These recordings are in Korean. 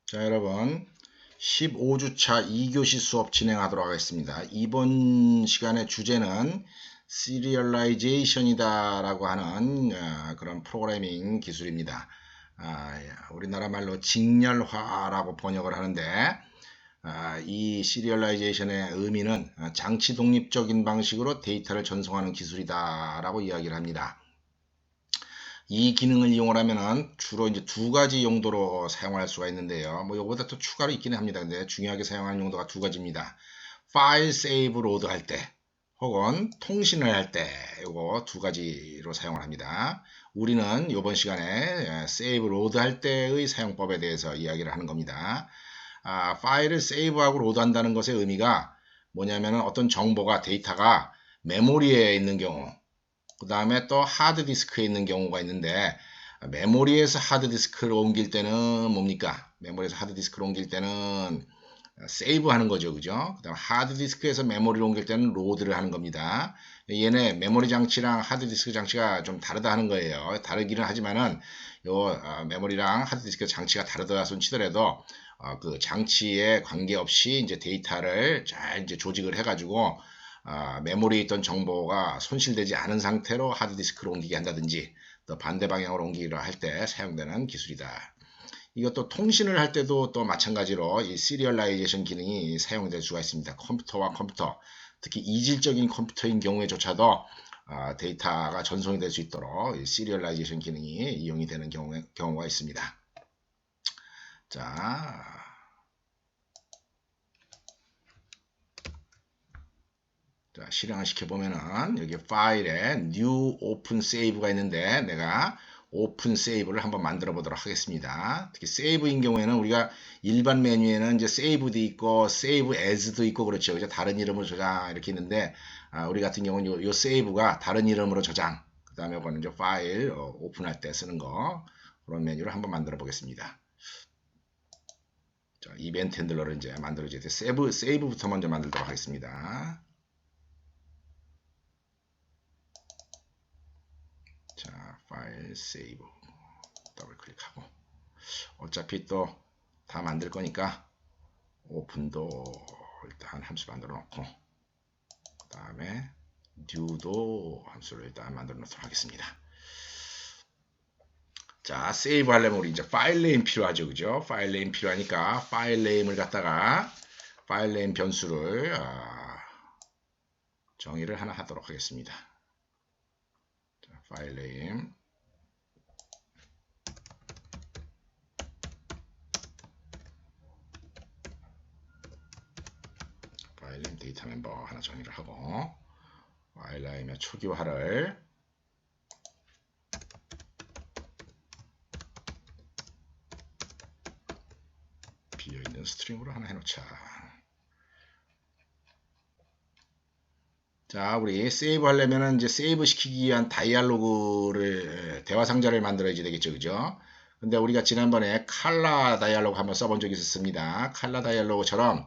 자, 여러분 15주차 2교시 수업 진행하도록 하겠습니다. 이번 시간의 주제는 시리얼라이제이션이다 라고 하는 그런 프로그래밍 기술입니다. 우리나라 말로 직렬화라고 번역을 하는데 이 시리얼라이제이션의 의미는 장치 독립적인 방식으로 데이터를 전송하는 기술이다 라고 이야기를 합니다. 이 기능을 이용하면은 주로 이제 두 가지 용도로 사용할 수가 있는데요. 뭐 요거보다 또 추가로 있기는 합니다. 근데 중요하게 사용하는 용도가 두 가지입니다. 파일 세이브 로드 할 때, 혹은 통신을 할 때, 요거 두 가지로 사용을 합니다. 우리는 이번 시간에 세이브 로드 할 때의 사용법에 대해서 이야기를 하는 겁니다. 파일을 세이브하고 로드한다는 것의 의미가 뭐냐면은 어떤 정보가 데이터가 메모리에 있는 경우, 그 다음에 또 하드디스크에 있는 경우가 있는데, 메모리에서 하드디스크를 옮길 때는 뭡니까? 메모리에서 하드디스크를 옮길 때는 세이브 하는 거죠. 그죠? 그 다음 하드디스크에서 메모리를 옮길 때는 로드를 하는 겁니다. 얘네 메모리 장치랑 하드디스크 장치가 좀 다르다 하는 거예요. 다르기는 하지만은 요 메모리랑 하드디스크 장치가 다르다 손 치더라도 그 장치에 관계없이 이제 데이터를 잘 이제 조직을 해가지고 메모리에 있던 정보가 손실되지 않은 상태로 하드디스크로 옮기게 한다든지 또 반대 방향으로 옮기기를 할 때 사용되는 기술이다. 이것도 통신을 할 때도 또 마찬가지로 이 시리얼라이제이션 기능이 사용될 수가 있습니다. 컴퓨터와 컴퓨터, 특히 이질적인 컴퓨터인 경우에조차도 데이터가 전송이 될 수 있도록 이 시리얼라이제이션 기능이 이용이 되는 경우가 있습니다. 자, 실행을 시켜보면은 여기 파일에 New Open Save가 있는데 내가 오픈 세이브를 한번 만들어 보도록 하겠습니다. 특히 세이브인 경우에는 우리가 일반 메뉴에는 이제 세이브도 있고 세이브 as도 있고 그렇죠. 그죠? 다른 이름으로 저장 이렇게 있는데 우리 같은 경우는 요 세이브가 다른 이름으로 저장. 그 다음에 이거는 이제 파일 오픈할 때 쓰는 거 그런 메뉴를 한번 만들어 보겠습니다. 자, 이벤트 핸들러를 이제 만들어줘야 돼. 세이브부터 먼저 만들도록 하겠습니다. 자, 파일 세이브 더블 클릭하고 어차피 또 다 만들 거니까 오픈도 일단 함수 만들어 놓고 그 다음에 new도 함수를 일단 만들어 놓도록 하겠습니다. 자, 세이브 하려면 우리 이제 파일 네임 필요하죠. 그죠? 파일 네임 필요하니까 파일 네임을 갖다가 파일 네임 변수를 정의를 하나 하도록 하겠습니다. 자, 파일 네임 파일 네임 데이터 멤버 하나 정의를 하고 파일 네임의 초기화를 비어있는 스트링으로 하나 해놓자. 자, 우리 세이브 하려면은 이제 세이브 시키기 위한 다이알로그를 대화 상자를 만들어야지 되겠죠. 그죠? 근데 우리가 지난번에 칼라 다이알로그 한번 써본 적이 있었습니다. 칼라 다이알로그처럼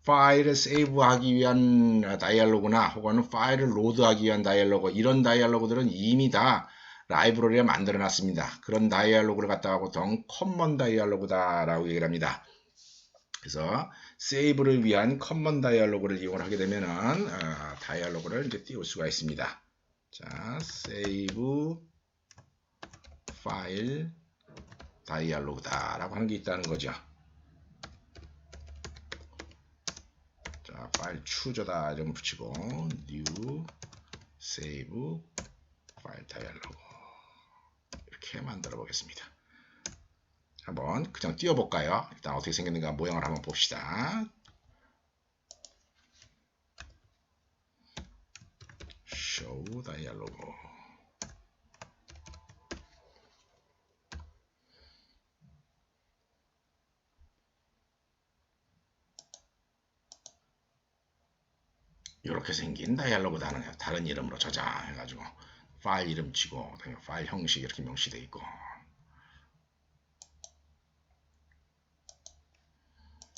파일을 세이브하기 위한 다이알로그나 혹은 파일을 로드하기 위한 다이알로그 이런 다이알로그들은 이미 다 라이브러리에 만들어 놨습니다. 그런 다이알로그를 갖다가 보통 커먼 다이알로그다라고 얘기를 합니다. 그래서 세이브를 위한 커먼 다이알로그를 이용하게 되면은 다이알로그를 이제 띄울 수가 있습니다. 자, 세이브 파일 다이알로그다라고 하는 게 있다는 거죠. 자, 파일 추저다 좀 붙이고 new save 파일 다이알로그 이렇게 만들어 보겠습니다. 한번 그냥 띄워볼까요? 일단 어떻게 생겼는가 모양을 한번 봅시다. show 다이알로그 이렇게 생긴 다이알로그다는 다른 이름으로 저장해가지고 파일 이름 치고 파일 형식 이렇게 명시되어 있고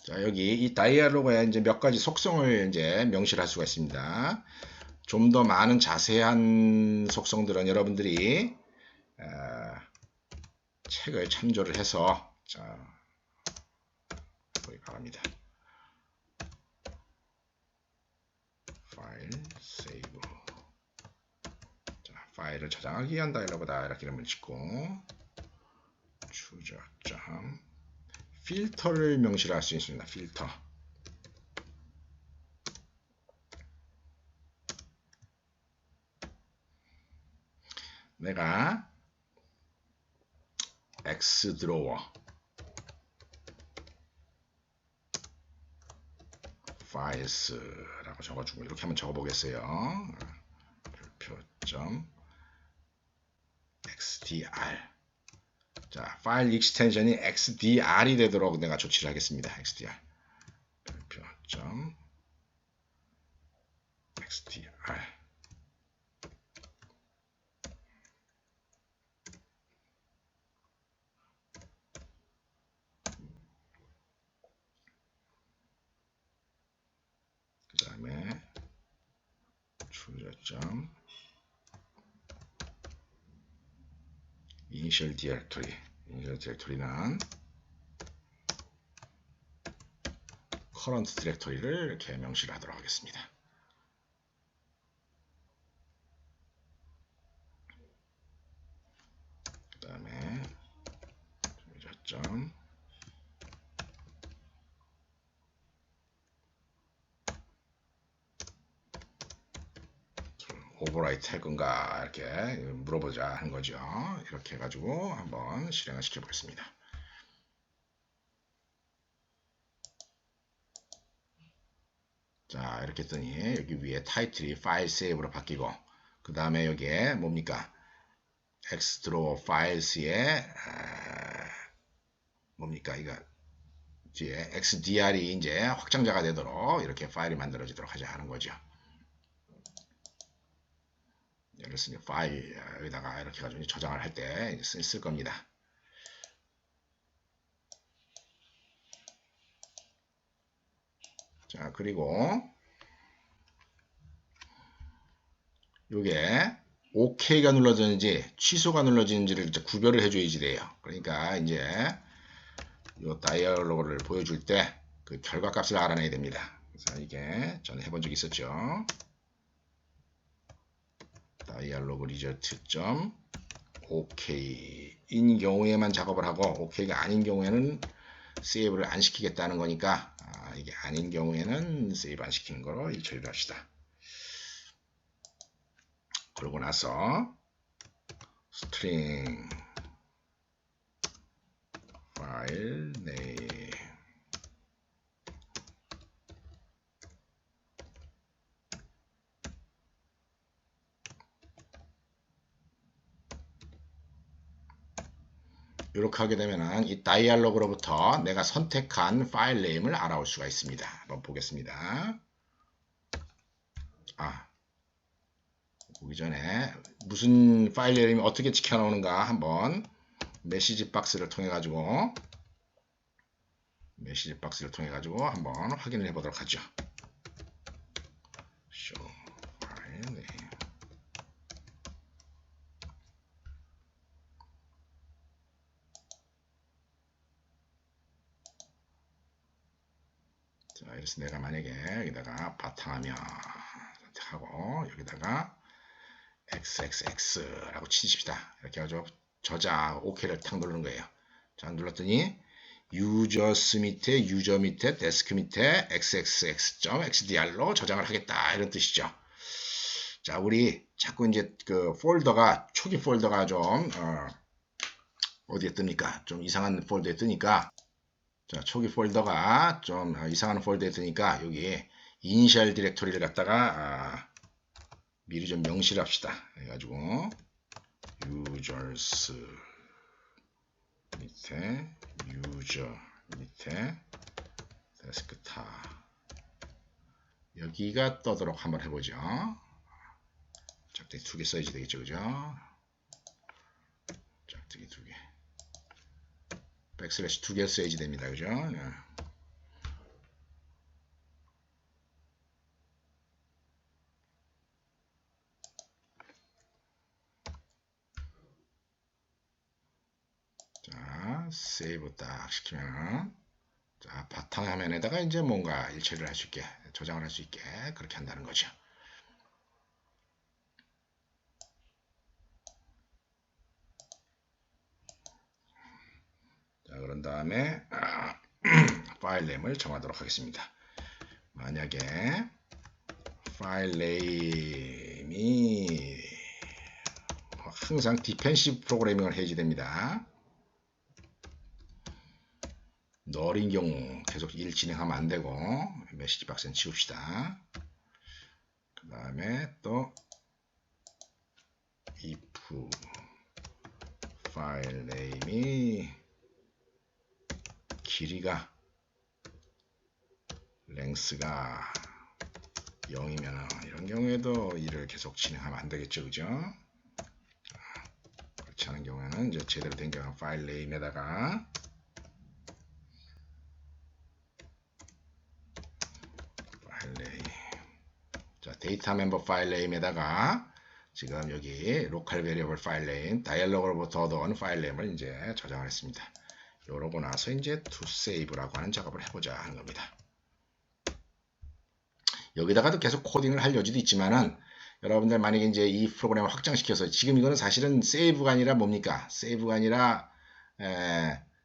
자 여기 이 다이알로그에 이제 몇 가지 속성을 이제 명시할 수가 있습니다. 좀 더 많은 자세한 속성들은 여러분들이 책을 참조를 해서 자, 바랍니다. 파일 세이브. 자, 파일을 저장하기 위한 다이얼로그다 이렇게 이름을 짓고 추적점 필터를 명시를 할 수 있습니다. 필터. 내가 X드로워 파일스라고 적어주고 이렇게 한번 적어보겠어요. 별표점 XDR. 자, 파일 익스텐션이 XDR이 되도록 내가 조치를 하겠습니다. XDR. 별표점 XDR. 그 다음에 추저점 initial directory. initial directory는 current directory를 이렇게 명시를 하도록 하겠습니다. 그 다음에 추저점 오버라이트 할 건가 이렇게 물어보자 하는 거죠. 이렇게 해가지고 한번 실행을 시켜 보겠습니다. 자, 이렇게 했더니 여기 위에 타이틀이 파일 세이브로 바뀌고 그 다음에 여기에 뭡니까? X드로워 파일스에 뭡니까? 이거 이제 XDR이 이제 확장자가 되도록 이렇게 파일이 만들어지도록 하자 하는 거죠. 예를 들어서 파일에다가 이렇게 가지고 저장을 할 때 쓸 겁니다. 자, 그리고 요게 OK가 눌러지는지 취소가 눌러지는지를 이제 구별을 해줘야지 돼요. 그러니까 이제 요 다이얼로그를 보여줄 때 그 결과값을 알아내야 됩니다. 그래서 이게 전에 해본 적이 있었죠. 다이얼로그 리저트 점 OK인 경우에만 작업을 하고 OK가 아닌 경우에는 세이브를 안 시키겠다는 거니까 이게 아닌 경우에는 세이브 안 시키는 거로 처리를 합시다. 그러고 나서 스트링 파일 네임 이렇게 하게 되면 이 다이얼로그로부터 내가 선택한 파일 네임을 알아올 수가 있습니다. 한번 보겠습니다. 보기 전에 무슨 파일 네임이 어떻게 찍혀 나오는가 한번 메시지 박스를 통해 가지고 한번 확인을 해 보도록 하죠. show file name. 자, 이래서 내가 만약에 여기다가 바탕화면 선택하고 여기다가 xxx라고 치십시다. 이렇게 해가지고 저장 OK를 탁 누르는 거예요. 자, 눌렀더니 유저스 밑에 유저 밑에 데스크 밑에 xxx.xdr로 저장을 하겠다 이런 뜻이죠. 자, 우리 자꾸 이제 그 폴더가 초기 폴더가 좀 어디에 뜹니까? 좀 이상한 폴더에 뜨니까 자, 초기 폴더가 좀 이상한 폴더에 뜨니까 여기 이니셜 디렉토리를 갖다가 미리 좀 명시를 합시다. 해가지고 users 밑에 user 밑에 데스크탑 여기가 떠도록 한번 해보죠. 짝대기 2개 써야지 되겠죠, 그죠? 짝대기 2개 백슬래시 2개 써야지 됩니다, 그죠? 자, 세이브 딱 시키면 자, 바탕화면에다가 이제 뭔가 일처리를 할 수 있게, 저장을 할 수 있게 그렇게 한다는 거죠. 자, 그런 다음에 파일 네임을 정하도록 하겠습니다. 만약에 파일 네임이 항상 디펜시브 프로그래밍을 해야지됩니다. 널인 경우 계속 일 진행하면 안 되고 메시지 박스는 지웁시다. 그 다음에 또 if 파일 네임이 길이가 랭스가 0이면 이런 경우에도 일을 계속 진행하면 안 되겠죠, 그죠? 그렇지 않은 경우에는 이제 제대로 된 경우 파일 네임에다가 파일 네임, 자 데이터 멤버 파일 네임에다가 지금 여기 로컬 베리어블 파일 네임, 다이얼로그로부터 얻어온 파일 네임을 이제 저장을 했습니다. 이러고 나서 이제 to save라고 하는 작업을 해보자 하는 겁니다. 여기다가도 계속 코딩을 할 여지도 있지만은 여러분들 만약에 이제 이 프로그램을 확장시켜서 지금 이거는 사실은 세이브가 아니라 뭡니까? 세이브가 아니라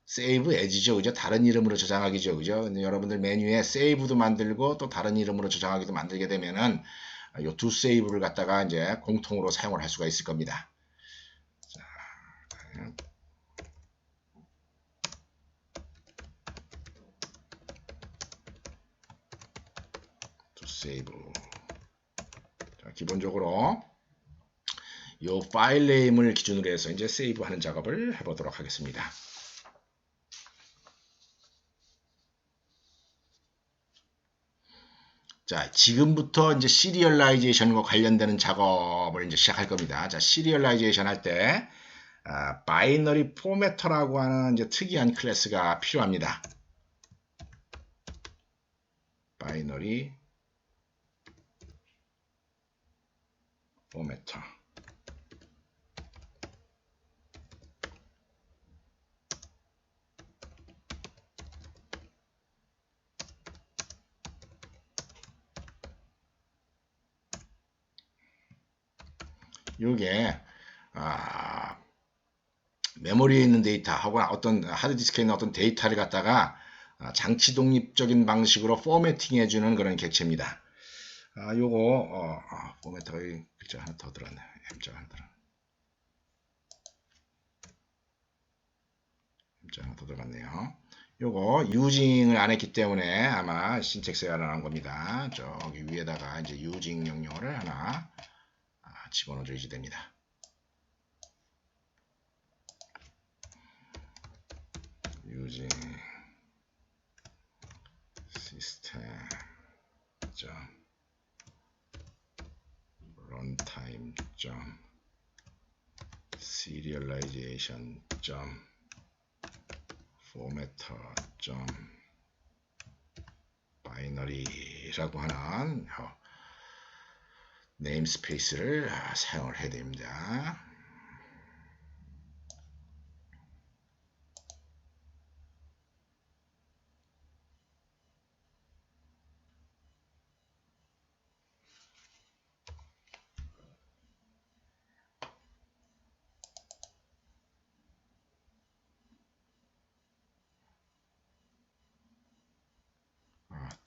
세이브 에지죠, 그죠? 다른 이름으로 저장하기죠, 그죠? 여러분들 메뉴에 세이브도 만들고 또 다른 이름으로 저장하기도 만들게 되면은 요 두 세이브를 갖다가 이제 공통으로 사용을 할 수가 있을 겁니다. 자, 두 세이브. 자, 기본적으로 이 파일 네임을 기준으로 해서 이제 세이브하는 작업을 해보도록 하겠습니다. 자, 지금부터 이제 시리얼라이제이션과 관련되는 작업을 이제 시작할 겁니다. 자, 시리얼라이제이션 할 때 바이너리 포매터라고 하는 이제 특이한 클래스가 필요합니다. 바이너리 포매터. 이게 메모리에 있는 데이터하고 어떤 하드디스크에 있는 어떤 데이터를 갖다가 장치 독립적인 방식으로 포매팅 해주는 그런 객체입니다. 요거 포매터가 글자 하나 더 들어갔네. M자가 하나 들어갔네. M자 하나 더 들어갔네요. 요거 유징을 안 했기 때문에 아마 신텍스 에러가 나온 겁니다. 저기 위에다가 이제 유징 명령어를 하나 집어넣어 줘야지 됩니다. 유징 시스템 runtime serialization formatter binary라고 하는 네임스페이스를 사용을 해야 됩니다.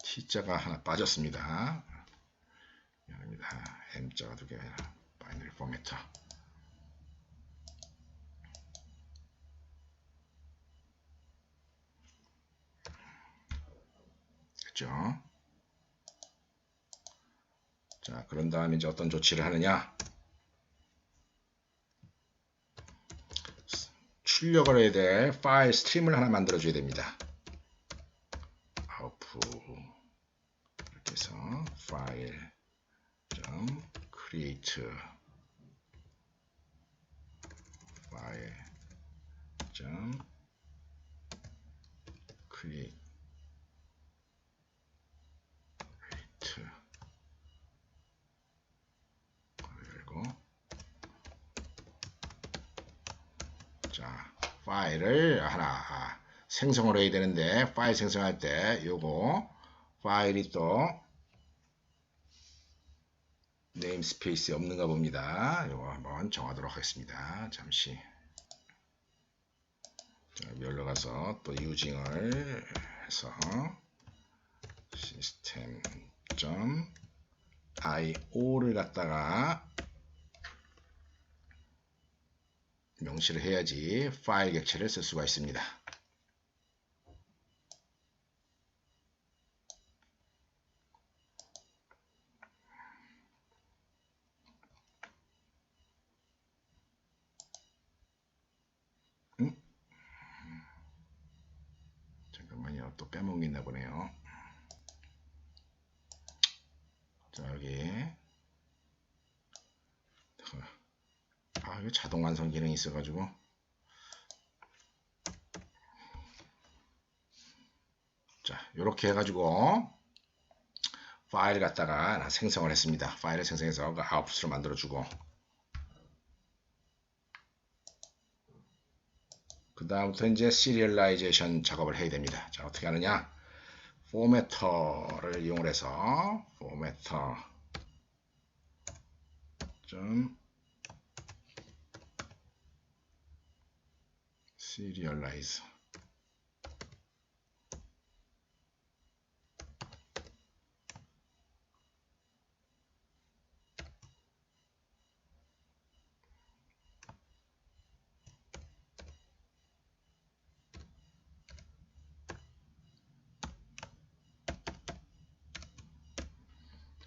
T자가 하나 빠졌습니다. 미안합니다. M자가 두 개 아니라 바이너리 포매터. 됐죠? 자, 그런 다음에 이제 어떤 조치를 하느냐? 출력을 해야 될 파일 스트림을 하나 만들어 줘야 됩니다. 아웃풋 이렇게 해서 파일 create 파일 create 그리고 자 파일을 하나 생성을 해야 되는데 파일 생성할 때 요거 파일이 또 네임스페이스에 없는가 봅니다. 요거 한번 정하도록 하겠습니다. 잠시. 자, 여기로 가서 또 유징을 해서 system.io를 갖다가 명시를 해야지 파일 객체를 쓸 수가 있습니다. 잠깐만요. 또 빼먹은 게 있나 보네요. 자, 여기. 이거 자동 완성 기능이 있어가지고. 자, 이렇게 해가지고 파일을 갖다가 생성을 했습니다. 파일을 생성해서 그 아웃풋으로 만들어주고, 그 다음부터 이제 시리얼라이제이션 작업을 해야 됩니다. 자, 어떻게 하느냐? 포매터를 이용해서 포매터 좀 시리얼라이즈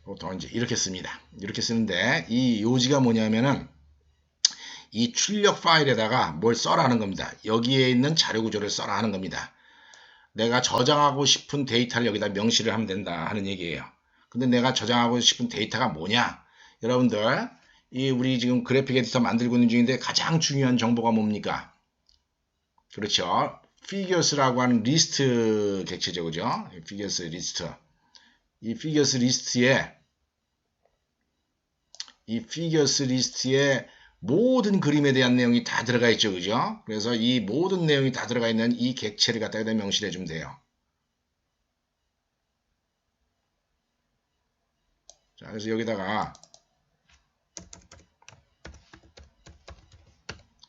보통 이제 이렇게 씁니다. 이렇게 쓰는데 이 요지가 뭐냐면은 이 출력 파일에다가 뭘 써라는 겁니다. 여기에 있는 자료 구조를 써라 하는 겁니다. 내가 저장하고 싶은 데이터를 여기다 명시를 하면 된다 하는 얘기예요. 근데 내가 저장하고 싶은 데이터가 뭐냐? 여러분들, 우리 지금 그래픽 에디터 만들고 있는 중인데 가장 중요한 정보가 뭡니까? 그렇죠. figures라고 하는 리스트 객체죠. 그죠? figures 리스트. 이 figures 리스트에 모든 그림에 대한 내용이 다 들어가 있죠. 그죠? 그래서 이 모든 내용이 다 들어가 있는 이 객체를 갖다가 명시를 해주면 돼요. 자, 그래서 여기다가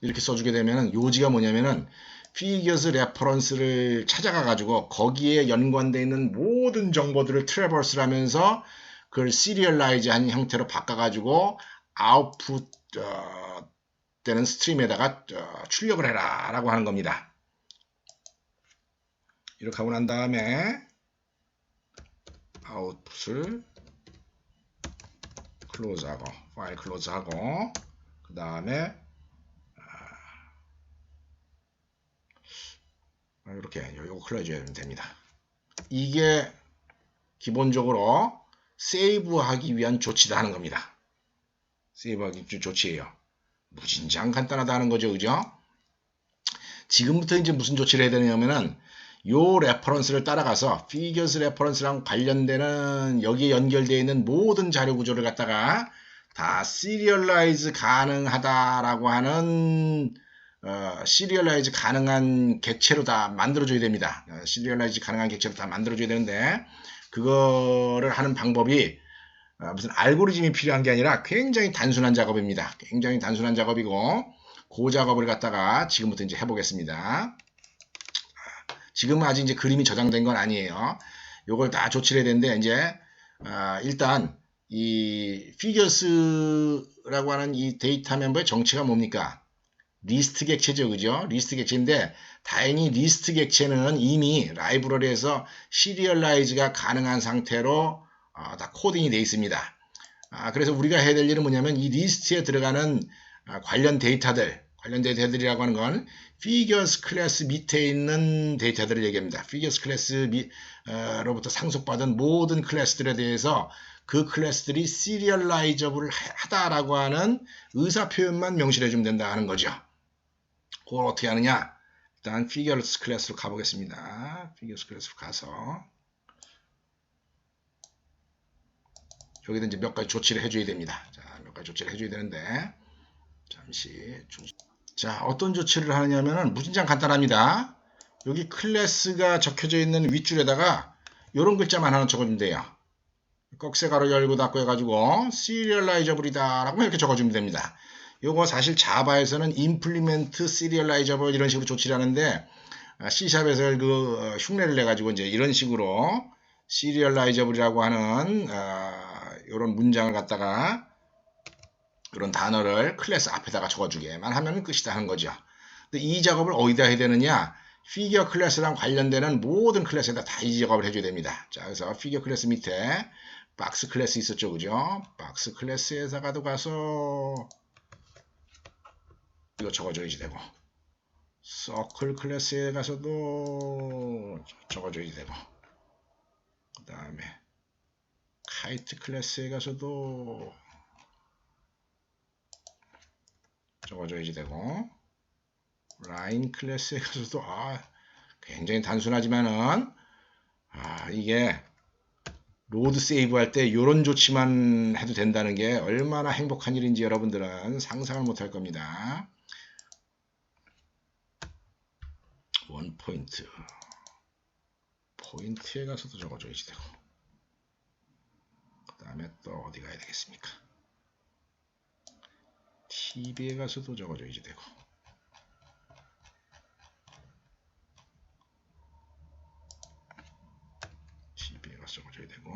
이렇게 써주게 되면은 요지가 뭐냐면은 figures reference를 찾아가 가지고 거기에 연관되어 있는 모든 정보들을 트래버스를 하면서 그걸 시리얼라이즈 한 형태로 바꿔 가지고 아웃풋 되는 스트림에다가 출력을 해라 라고 하는 겁니다. 이렇게 하고 난 다음에 아웃풋을 클로즈하고 파일 클로즈하고 그 다음에 이렇게 요거 클로즈해야 됩니다. 이게 기본적으로 세이브하기 위한 조치다 하는 겁니다. 세이브하기 위한 조치예요. 무진장 간단하다 하는 거죠. 그죠? 지금부터 이제 무슨 조치를 해야 되냐면은 요 레퍼런스를 따라가서 figures 레퍼런스랑 관련되는 여기에 연결되어 있는 모든 자료 구조를 갖다가 다 시리얼라이즈 가능하다라고 하는 시리얼라이즈 가능한 객체로 다 만들어줘야 됩니다. 시리얼라이즈 가능한 객체로 다 만들어줘야 되는데 그거를 하는 방법이 무슨 알고리즘이 필요한 게 아니라 굉장히 단순한 작업입니다. 굉장히 단순한 작업이고 그 작업을 갖다가 지금부터 이제 해보겠습니다. 지금은 아직 이제 그림이 저장된 건 아니에요. 요걸 다 조치를 해야 되는데 이제 일단 이 figures라고 하는 이 데이터 멤버의 정체가 뭡니까? 리스트 객체죠. 그죠? 리스트 객체인데 다행히 리스트 객체는 이미 라이브러리에서 시리얼라이즈가 가능한 상태로 다 코딩이 되어 있습니다. 그래서 우리가 해야 될 일은 뭐냐면 이 리스트에 들어가는 관련 데이터들이라고 하는 건 figures 클래스 밑에 있는 데이터들을 얘기합니다. figures 클래스로부터 상속받은 모든 클래스들에 대해서 그 클래스들이 시리얼라이저블 하다라고 하는 의사표현만 명시해 주면 된다 하는 거죠. 그걸 어떻게 하느냐? 일단 figures 클래스로 가보겠습니다. figures 클래스로 가서 여기다 이제 몇 가지 조치를 해줘야 됩니다. 자, 몇 가지 조치를 해줘야 되는데 잠시 자, 어떤 조치를 하느냐면은 무진장 간단합니다. 여기 클래스가 적혀져 있는 윗줄에다가 이런 글자만 하나 적어주면 돼요. 꺽쇠가로 열고 닫고 해가지고 serializable이다 라고 이렇게 적어주면 됩니다. 요거 사실 자바에서는 implement serializable 이런 식으로 조치를 하는데 C샵에서 그 흉내를 내가지고 이제 이런 식으로 serializable이라고 하는 이런 문장을 갖다가 이런 단어를 클래스 앞에다가 적어주게만 하면 끝이다 하는 거죠. 근데 이 작업을 어디다 해야 되느냐? 피겨 클래스랑 관련되는 모든 클래스에다 다 이 작업을 해줘야 됩니다. 자, 그래서 피겨 클래스 밑에 박스 클래스 있었죠, 그죠? 박스 클래스에다가도 가서 이거 적어줘야지 되고, 서클 클래스에 가서도 적어줘야지 되고, 그 다음에 카이트 클래스에 가서도 적어줘야지 되고, 라인 클래스에 가서도 굉장히 단순하지만은 이게 로드 세이브 할 때 이런 조치만 해도 된다는 게 얼마나 행복한 일인지 여러분들은 상상을 못할 겁니다. 원 포인트 포인트에 가서도 적어줘야지 되고, 그 다음에 또 어디 가야 되겠습니까? TV에 가서도 적어줘야지 되고, TV에 가서 적어줘야 되고,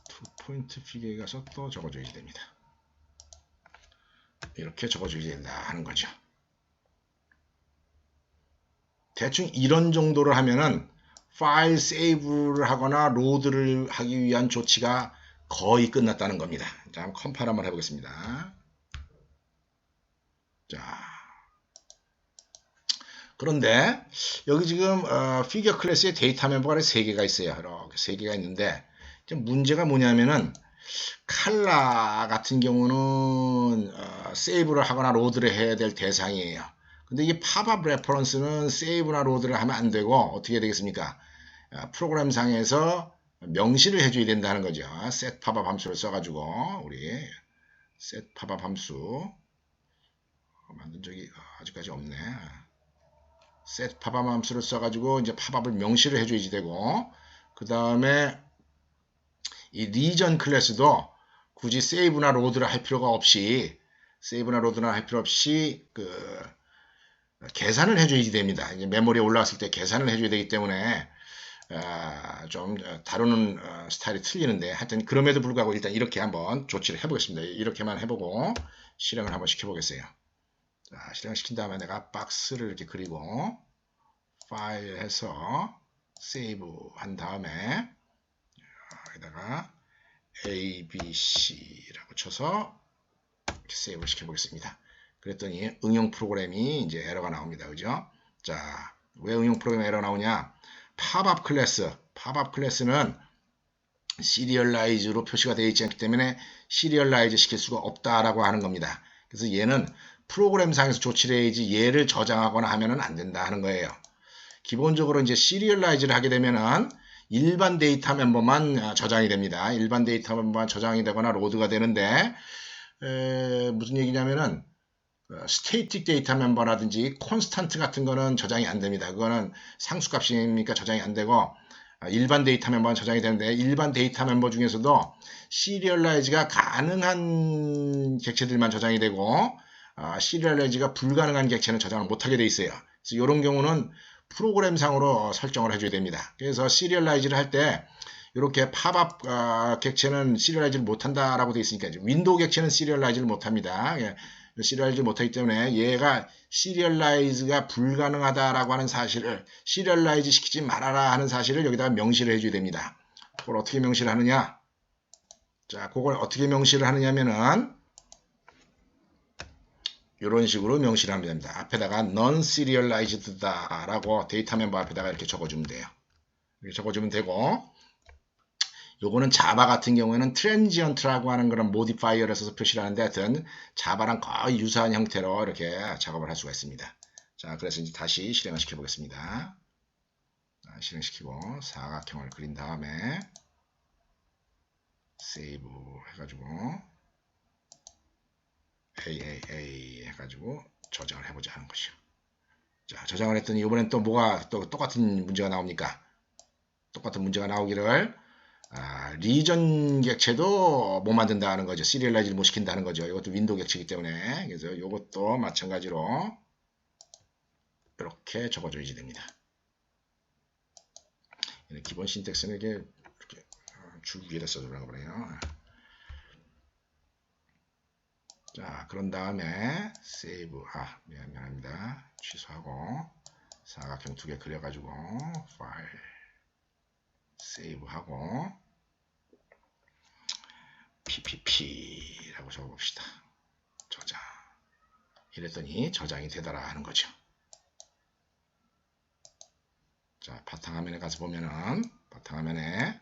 투 포인트 픽에 가서 또 적어줘야지 됩니다. 이렇게 적어줘야 된다 하는 거죠. 대충 이런 정도를 하면은 파일 세이브를 하거나 로드를 하기 위한 조치가 거의 끝났다는 겁니다. 자, 한번 컴파일 한번 해보겠습니다. 자, 그런데 여기 지금 피겨 클래스의 데이터 멤버가 3개가 있어요. 이렇게 3개가 있는데 문제가 뭐냐면은 칼라 같은 경우는 세이브를 하거나 로드를 해야 될 대상이에요. 근데 이 팝업 레퍼런스는 세이브나 로드를 하면 안 되고 어떻게 해야 되겠습니까? 프로그램 상에서 명시를 해줘야 된다는 거죠. set 팝업 함수를 써가지고 우리 set 팝업 함수 만든 적이 아직까지 없네. set 팝업 함수를 써가지고 이제 팝업을 명시를 해줘야지 되고, 그 다음에 이 리전 클래스도 굳이 세이브나 로드를 할 필요가 없이 그 계산을 해줘야지 됩니다. 이제 메모리에 올라왔을 때 계산을 해줘야 되기 때문에 좀 다루는 스타일이 틀리는데 하여튼 그럼에도 불구하고 일단 이렇게 한번 조치를 해보겠습니다. 이렇게만 해보고 실행을 한번 시켜보겠어요. 자, 실행을 시킨 다음에 내가 박스를 이렇게 그리고 파일 해서 세이브 한 다음에 여기다가 ABC라고 쳐서 이렇게 세이브를 시켜보겠습니다. 그랬더니 응용 프로그램이 이제 에러가 나옵니다. 그죠? 자, 왜 응용 프로그램 에러 나오냐? 팝업 클래스는 시리얼라이즈로 표시가 되어 있지 않기 때문에 시리얼라이즈 시킬 수가 없다라고 하는 겁니다. 그래서 얘는 프로그램상에서 조치를 해야지 얘를 저장하거나 하면은 안 된다 하는 거예요. 기본적으로 이제 시리얼라이즈를 하게 되면은 일반 데이터 멤버만 저장이 됩니다. 일반 데이터 멤버만 저장이 되거나 로드가 되는데 무슨 얘기냐면은 스테이틱 데이터 멤버라든지 콘스탄트 같은 거는 저장이 안 됩니다. 그거는 상수값이니까 저장이 안 되고 일반 데이터 멤버는 저장이 되는데 일반 데이터 멤버 중에서도 시리얼라이즈가 가능한 객체들만 저장이 되고 시리얼라이즈가 불가능한 객체는 저장을 못하게 돼 있어요. 그래서 이런 경우는 프로그램상으로 설정을 해줘야 됩니다. 그래서 시리얼라이즈를 할 때 이렇게 팝업 객체는 시리얼라이즈를 못한다라고 되어 있으니까 윈도우 객체는 시리얼라이즈를 못합니다. 시리얼라이즈 못하기 때문에 얘가 시리얼라이즈가 불가능하다라고 하는 사실을 시리얼라이즈 시키지 말아라 하는 사실을 여기다가 명시를 해줘야 됩니다. 그걸 어떻게 명시를 하느냐? 자, 그걸 어떻게 명시를 하느냐면은 이런 식으로 명시를 하면 됩니다. 앞에다가 non-serialized다 라고 데이터 멤버 앞에다가 이렇게 적어주면 돼요. 이렇게 적어주면 되고, 요거는 자바 같은 경우에는 transient라고 하는 그런 모디파이어를 써서 표시를 하는데 하여튼 자바랑 거의 유사한 형태로 이렇게 작업을 할 수가 있습니다. 자, 그래서 이제 다시 실행을 시켜 보겠습니다. 실행시키고 사각형을 그린 다음에 세이브 해가지고 AAA 해가지고 저장을 해보자 하는 것이요. 자, 저장을 했더니 이번엔 또 뭐가 또 똑같은 문제가 나옵니까? 똑같은 문제가 나오기를 리전 객체도 못 만든다는 거죠. 시리얼라이즈를 못 시킨다는 거죠. 이것도 윈도우 객체이기 때문에. 그래서 이것도 마찬가지로 이렇게 적어줘야지 됩니다. 기본 신텍스는 이렇게 줄 위에다 써주라고 그래요. 자, 그런 다음에 세이브, 미안합니다. 취소하고 사각형 2개 그려가지고 파일 세이브하고 pp라고 적어봅시다. 저장. 이랬더니 저장이 되더라 하는 거죠. 자, 바탕화면에 가서 보면은 바탕화면에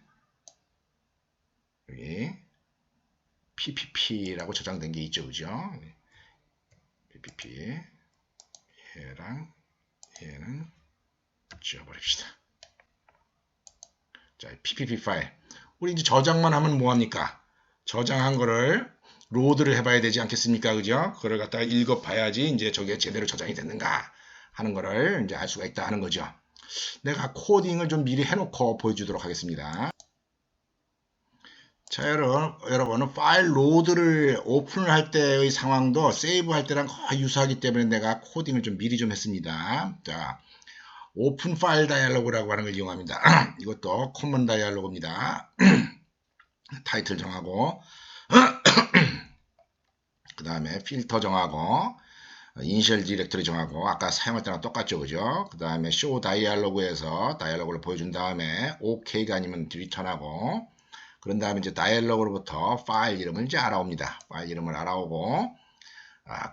여기 pp라고 저장된 게 있죠, 그죠? pp 얘랑 얘는 지워버립시다. 자, ppp 파일. 우리 이제 저장만 하면 뭐합니까? 저장한 거를 로드를 해봐야 되지 않겠습니까? 그죠? 그걸 갖다가 읽어봐야지 이제 저게 제대로 저장이 됐는가 하는 거를 이제 알 수가 있다 하는 거죠. 내가 코딩을 좀 미리 해놓고 보여주도록 하겠습니다. 자, 여러분, 파일 로드를 오픈을 할 때의 상황도 세이브 할 때랑 거의 유사하기 때문에 내가 코딩을 좀 미리 좀 했습니다. 자, 오픈 파일 다이얼로그라고 하는 걸 이용합니다. 이것도 커먼 다이얼로그입니다. 타이틀 정하고 그 다음에 필터 정하고 이니셜 디렉터리 정하고 아까 사용할 때랑 똑같죠, 그죠? 그 다음에 쇼 다이얼로그에서 다이얼로그를 보여준 다음에 OK가 아니면 리턴하고 그런 다음에 이제 다이얼로그로부터 파일 이름을 이제 알아옵니다. 파일 이름을 알아오고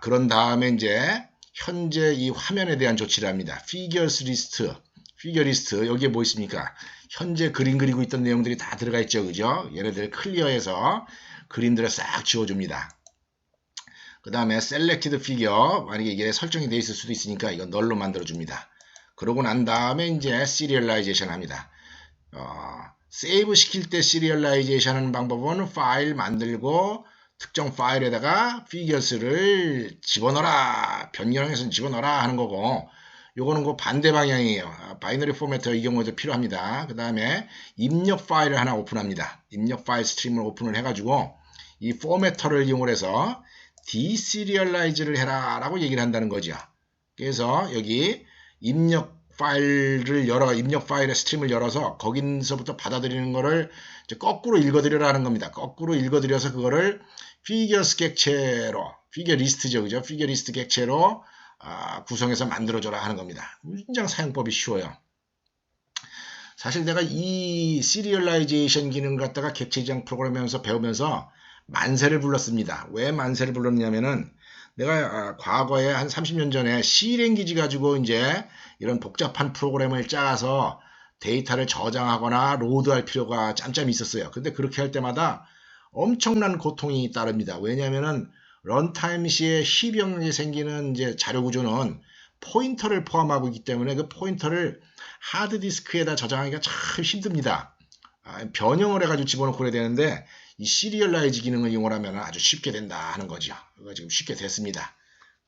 그런 다음에 이제 현재 이 화면에 대한 조치를 합니다. Figures List 여기에 뭐 있습니까? 현재 그림 그리고 있던 내용들이 다 들어가 있죠, 그죠? 얘네들 클리어해서 그림들을 싹 지워줍니다. 그 다음에 Selected Figure 만약에 이게 설정이 되어 있을 수도 있으니까 이건 널로 만들어줍니다. 그러고 난 다음에 이제 Serialization 합니다. 세이브 시킬 때 시리얼라이제이션 하는 방법은 파일 만들고 특정 파일에다가 figures를 집어넣어라, 변경해서 집어넣어라 하는 거고 요거는 그 반대 방향이에요. 바이너리 포매터 이 경우에도 필요합니다. 그 다음에 입력 파일을 하나 오픈합니다. 입력 파일 스트림을 오픈을 해가지고 이 포매터를 이용해서 디시리얼라이즈를 해라 라고 얘기를 한다는 거죠. 그래서 여기 입력 파일의 스트림을 열어서 거기서부터 받아들이는 거를 이제 거꾸로 읽어드리라는 겁니다. 거꾸로 읽어드려서 그거를 피겨스 객체로, 피겨 리스트죠, 그죠? 피겨 리스트 객체로 구성해서 만들어줘라 하는 겁니다. 굉장히 사용법이 쉬워요. 사실 내가 이 시리얼라이제이션 기능 갖다가 객체 지정 프로그램하면서 배우면서 만세를 불렀습니다. 왜 만세를 불렀냐면은 내가 과거에 한 30년 전에 C랭귀지 가지고 이제 이런 복잡한 프로그램을 짜서 데이터를 저장하거나 로드할 필요가 짬짬이 있었어요. 근데 그렇게 할 때마다 엄청난 고통이 따릅니다. 왜냐하면은 런타임 시에 희병이 생기는 이제 자료 구조는 포인터를 포함하고 있기 때문에 그 포인터를 하드디스크에다 저장하기가 참 힘듭니다. 변형을 해가지고 집어넣고 그래야 되는데 이 시리얼라이즈 기능을 이용하면 아주 쉽게 된다 하는 거죠. 이거 지금 쉽게 됐습니다.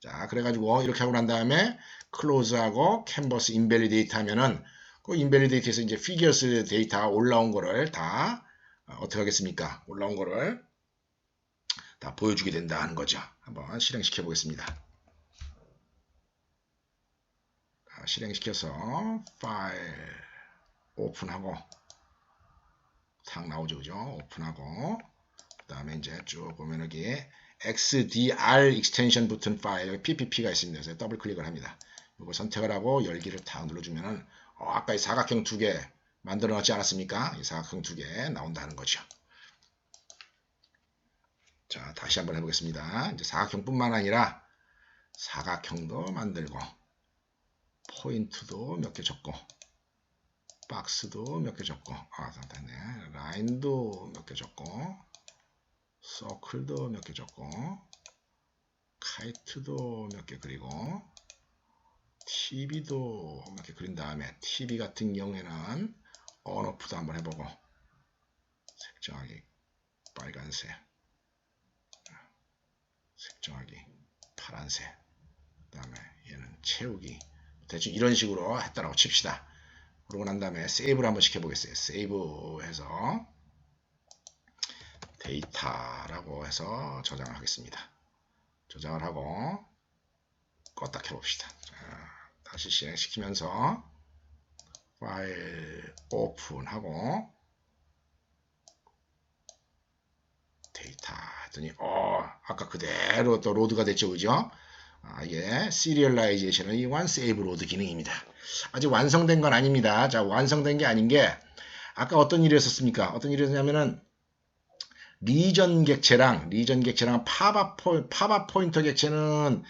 자, 그래가지고 이렇게 하고 난 다음에 클로즈하고 캔버스 인밸리데이트 하면은 그 인밸리데이트에서 이제 피겨스 데이터 올라온 거를 다 어떻게 하겠습니까? 올라온 거를 다 보여주게 된다 하는 거죠. 한번 실행시켜 보겠습니다. 실행시켜서 파일 오픈하고 탁 나오죠, 그죠? 오픈하고 그 다음에 이제 쭉 보면 여기 XDR 익스텐션 붙은 파일 여기 PPP가 있습니다. 그래서 더블 클릭을 합니다. 이거 선택을 하고 열기를 탁 눌러주면은 아까 이 사각형 2개 만들어 놨지 않았습니까? 이 사각형 2개 나온다는 거죠. 자, 다시 한번 해보겠습니다. 이제 사각형뿐만 아니라 사각형도 만들고 포인트도 몇 개 적고 박스도 몇 개 적고 됐네. 라인도 몇 개 적고 서클도 몇 개 적고 카이트도 몇 개 그리고 TV도 몇 개 그린 다음에 TV 같은 경우에는 온오프도 한번 해보고 색정하기 빨간색 색정하기 파란색 그 다음에 얘는 채우기 대충 이런 식으로 했다라고 칩시다. 그러고 난 다음에 세이브를 한번 시켜보겠어요. 세이브해서 데이터라고 해서 저장을 하겠습니다. 저장을 하고 껐다 켜봅시다. 자, 다시 실행시키면서 파일 오픈하고 데이터 했더니 아까 그대로 또 로드가 됐죠, 그죠? 이게 시리얼라이제이션을 이용한 세이브 로드 기능입니다. 아직 완성된 건 아닙니다. 자, 완성된 게 아닌 게 아까 어떤 일이 있었습니까? 어떤 일이 있었냐면은 리전 객체랑 팝업 포인터 객체는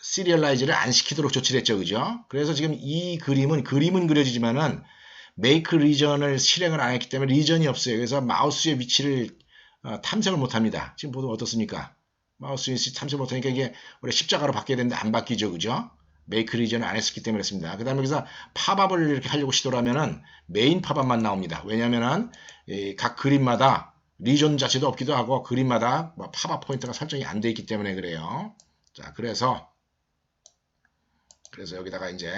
시리얼라이즈를 안 시키도록 조치를 했죠, 그죠? 그래서 지금 이 그림은 그려지지만은 메이크 리전을 실행을 안 했기 때문에 리전이 없어요. 그래서 마우스의 위치를 탐색을 못 합니다. 지금 보면 어떻습니까? 마우스 위치 탐색 못 하니까 이게 원래 십자가로 바뀌어야 되는데 안 바뀌죠, 그죠? 메이크 리전을 안 했기 때문에 그렇습니다. 그 다음에 여기서 팝업을 이렇게 하려고 시도를 하면은 메인 팝업만 나옵니다. 왜냐면은 각 그림마다 리전 자체도 없기도 하고 그림마다 팝업 포인트가 설정이 안 돼 있기 때문에 그래요. 자, 그래서 여기다가 이제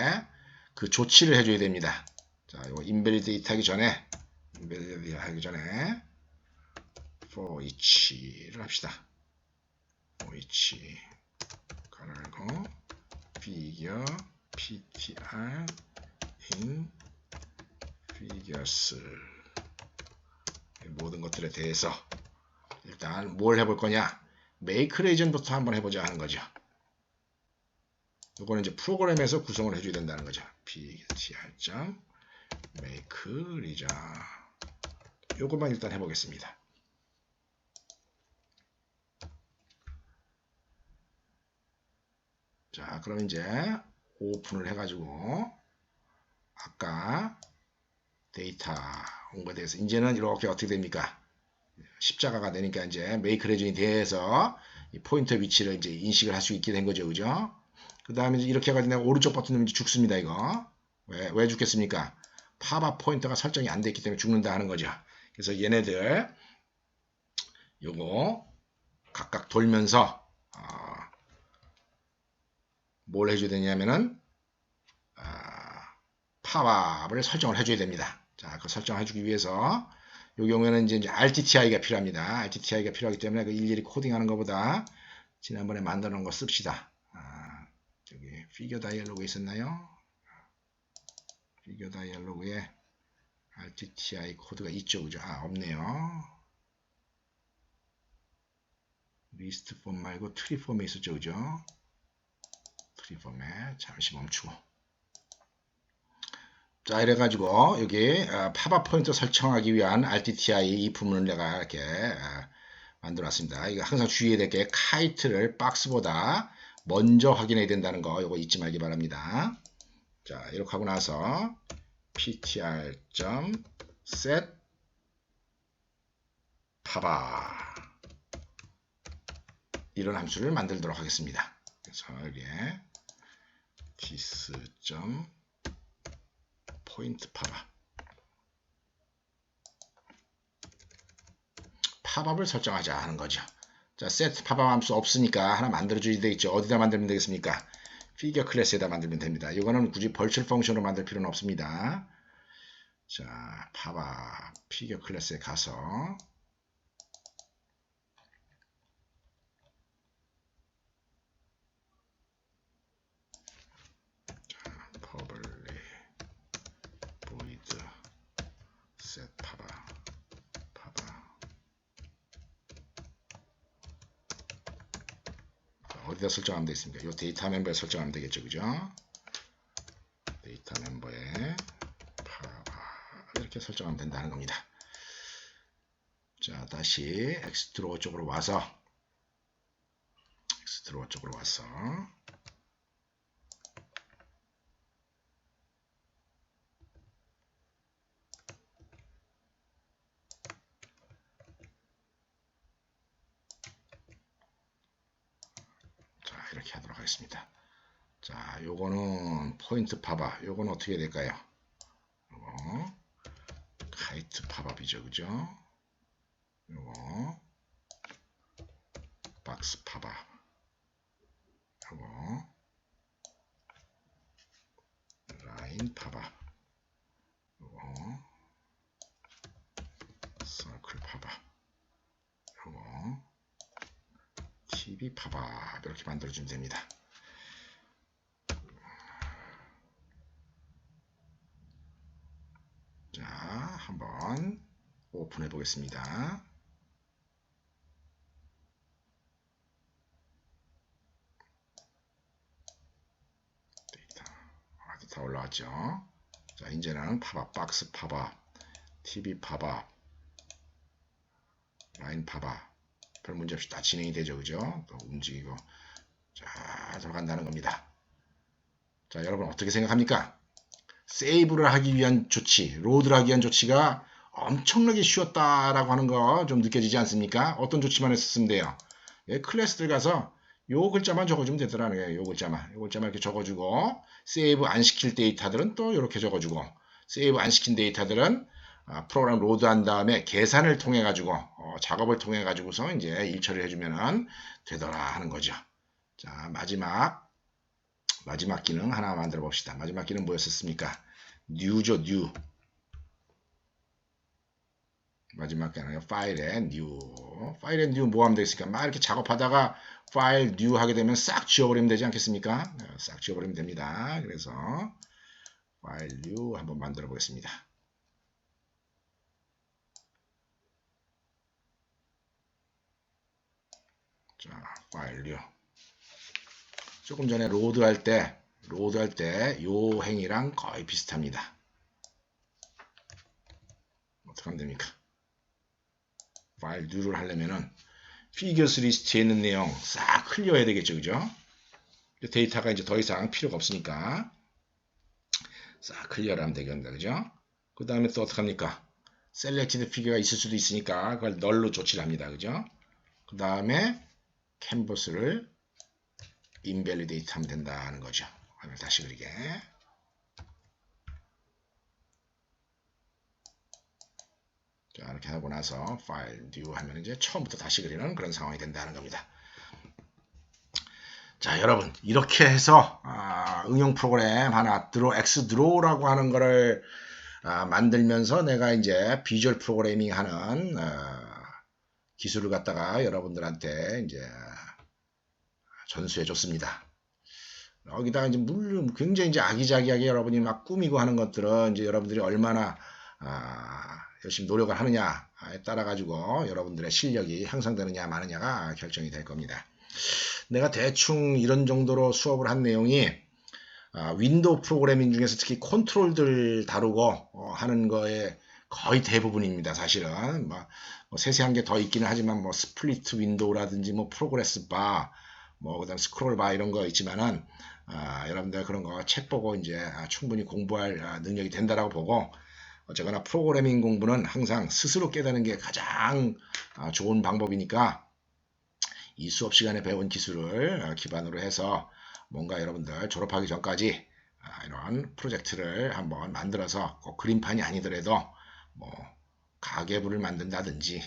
그 조치를 해줘야 됩니다. 자, 이거 인밸리데이트 하기 전에 for each를 합시다. for each 가라고 figure ptr in figures 모든 것들에 대해서 일단 뭘 해볼 거냐, make region부터 한번 해보자 하는 거죠. 이거는 이제 프로그램에서 구성을 해줘야 된다는 거죠. ptr.make region 요것만 일단 해보겠습니다. 자, 그럼 이제 오픈을 해가지고 아까 데이터 온 거에 대해서 이제는 이렇게 어떻게 됩니까? 십자가가 되니까 이제 메이크 레전이 돼서 이 포인터 위치를 이제 인식을 할 수 있게 된 거죠, 그죠? 그 다음에 이렇게 해가지고 내가 오른쪽 버튼 누르면 죽습니다, 이거. 왜 죽겠습니까? 팝업 포인터가 설정이 안 됐기 때문에 죽는다 하는 거죠. 그래서 얘네들 요거 각각 돌면서 뭘 해줘야 되냐면은 팝업을 설정을 해줘야 됩니다. 자, 그 설정을 해주기 위해서 이 경우에는 이제 RTTI가 필요합니다. RTTI가 필요하기 때문에 그 일일이 코딩하는 것보다 지난번에 만들어 놓은 거 씁시다. 여기 피겨 다이얼로그에 있었나요? 피겨 다이얼로그에 RTTI 코드가 있죠, 그죠? 없네요. 리스트 폼 말고 트리 폼에 있었죠, 그죠? 트리 폼에 잠시 멈추고. 자, 이래가지고 여기 팝업 포인트 설정하기 위한 RTTI 이 부분을 내가 이렇게 만들어놨습니다. 이거 항상 주의해야 될 게 카이트를 박스보다 먼저 확인해야 된다는 거 이거 잊지 말기 바랍니다. 자, 이렇게 하고 나서 ptr.set 팝업 이런 함수를 만들도록 하겠습니다. 그래서 여기에 this. 포인트 팝업을 설정하자 하는 거죠. 자, set 팝업 함수 없으니까 하나 만들어줘야 되겠죠. 어디다 만들면 되겠습니까? 피겨 클래스에다 만들면 됩니다. 이거는 굳이 벌출 펑션으로 만들 필요는 없습니다. 자, 팝업 피겨 클래스에 가서 public void set 팝업 어디다 설정하면 되겠습니까? 이 데이터 멤버에 설정하면 되겠죠, 그죠? 데이터 멤버에 이렇게 설정하면 된다는 겁니다. 자, 다시 엑스트로어 쪽으로 와서 이렇게 하도록 하겠습니다. 자, 요거는 포인트 팝업. 요거는 어떻게 될까요? 요거 카이트 팝업이죠, 그죠? 요거 박스 팝업. 요거 라인 파바, 요거 서클 파바, 요거 TV 파바 이렇게 만들어주면 됩니다. 자, 한번 오픈해 보겠습니다. 데이터 다 올라왔죠. 자, 이제는 파바, 박스 파바, TV 파바, 라인 파바 별 문제 없이 다 진행이 되죠. 그죠? 또 움직이고 자, 들어간다는 겁니다. 자, 여러분 어떻게 생각합니까? 세이브를 하기 위한 조치, 로드를 하기 위한 조치가 엄청나게 쉬웠다라고 하는 거 좀 느껴지지 않습니까? 어떤 조치만 했었으면 돼요. 예, 클래스 들어가서 요 글자만 적어주면 되더라는 거예요. 요 글자만 이렇게 적어주고, 세이브 안 시킬 데이터들은 또 이렇게 적어주고, 세이브 안 시킨 데이터들은 프로그램 로드한 다음에 계산을 통해 가지고 작업을 통해 가지고서 이제 일 처리를 해주면 되더라 하는 거죠. 자, 마지막 기능 하나 만들어 봅시다. 마지막 기능 뭐였었습니까? new죠, new. 마지막 기능은 파일에 new. 파일에 new 뭐 하면 되겠습니까? 막 이렇게 작업하다가 파일 new 하게 되면 싹 지워버리면 되지 않겠습니까? 싹 지워버리면 됩니다. 그래서 파일 new 한번 만들어 보겠습니다. 자, 파일 new. 조금 전에 로드할 때 요 행위랑 거의 비슷합니다. 어떻게 하면 됩니까? 파일 뉴를 하려면은 피겨스 리스트에 있는 내용 싹 클리어해야 되겠죠. 그죠? 데이터가 이제 더 이상 필요가 없으니까 싹 클리어를 하면 되겠다. 그죠? 그 다음에 또 어떡합니까? 셀렉티드 피겨가 있을 수도 있으니까 그걸 널로 조치를 합니다. 그죠? 그 다음에 캔버스를 인밸리데이트 하면 된다는 거죠. 화면 다시 그리게. 자, 이렇게 하고 나서 파일 뉴 하면 이제 처음부터 다시 그리는 그런 상황이 된다는 겁니다. 자, 여러분 이렇게 해서 응용 프로그램 하나 X드로우라고 하는 거를 만들면서 내가 이제 비주얼 프로그래밍 하는 기술을 갖다가 여러분들한테 이제 전수해 줬습니다. 여기다가 이제 물론 굉장히 이제 아기자기하게 여러분이 막 꾸미고 하는 것들은 이제 여러분들이 얼마나 열심히 노력을 하느냐에 따라 가지고 여러분들의 실력이 향상되느냐 마느냐가 결정이 될 겁니다. 내가 대충 이런 정도로 수업을 한 내용이 윈도우 프로그래밍 중에서 특히 컨트롤들 다루고 하는 거에 거의 대부분입니다. 사실은 뭐 세세한 게 더 있기는 하지만 뭐 스플리트 윈도우라든지 뭐 프로그레스 바, 뭐 그다음 스크롤 바 이런 거 있지만은 여러분들 그런 거 책 보고 이제 충분히 공부할 능력이 된다라고 보고, 어쨌거나 프로그래밍 공부는 항상 스스로 깨닫는 게 가장 좋은 방법이니까 이 수업 시간에 배운 기술을 기반으로 해서 뭔가 여러분들 졸업하기 전까지 이런 프로젝트를 한번 만들어서 꼭 그림판이 아니더라도 뭐 가계부를 만든다든지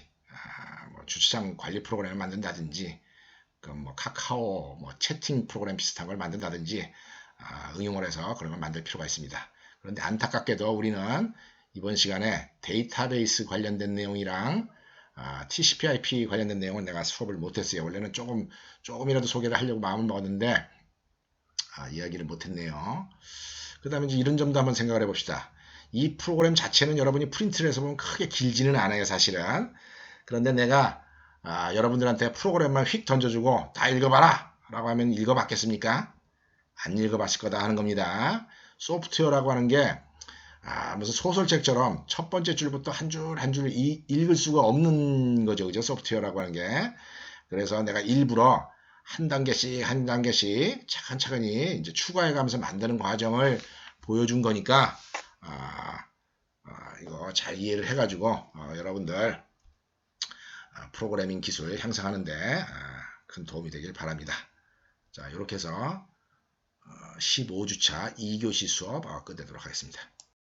뭐 주차장 관리 프로그램을 만든다든지 뭐 카카오 뭐 채팅 프로그램 비슷한 걸 만든다든지 응용을 해서 그런 걸 만들 필요가 있습니다. 그런데 안타깝게도 우리는 이번 시간에 데이터베이스 관련된 내용이랑 TCP/IP 관련된 내용은 내가 수업을 못했어요. 원래는 조금이라도 소개를 하려고 마음을 먹었는데 이야기를 못했네요. 그 다음에 이제 이런 점도 한번 생각을 해봅시다. 이 프로그램 자체는 여러분이 프린트를 해서 보면 크게 길지는 않아요, 사실은. 그런데 내가 여러분들한테 프로그램만 휙 던져주고 다 읽어봐라 라고 하면 읽어봤겠습니까? 안 읽어봤을 거다 하는 겁니다. 소프트웨어라고 하는 게 무슨 소설책처럼 첫 번째 줄부터 한 줄 한 줄 읽을 수가 없는 거죠. 그죠? 소프트웨어라고 하는 게. 그래서 내가 일부러 한 단계씩 차근차근히 이제 추가해 가면서 만드는 과정을 보여준 거니까 이거 잘 이해를 해가지고 여러분들 프로그래밍 기술 향상하는데 큰 도움이 되길 바랍니다. 자, 이렇게 해서 15주차 2교시 수업 끝내도록 하겠습니다.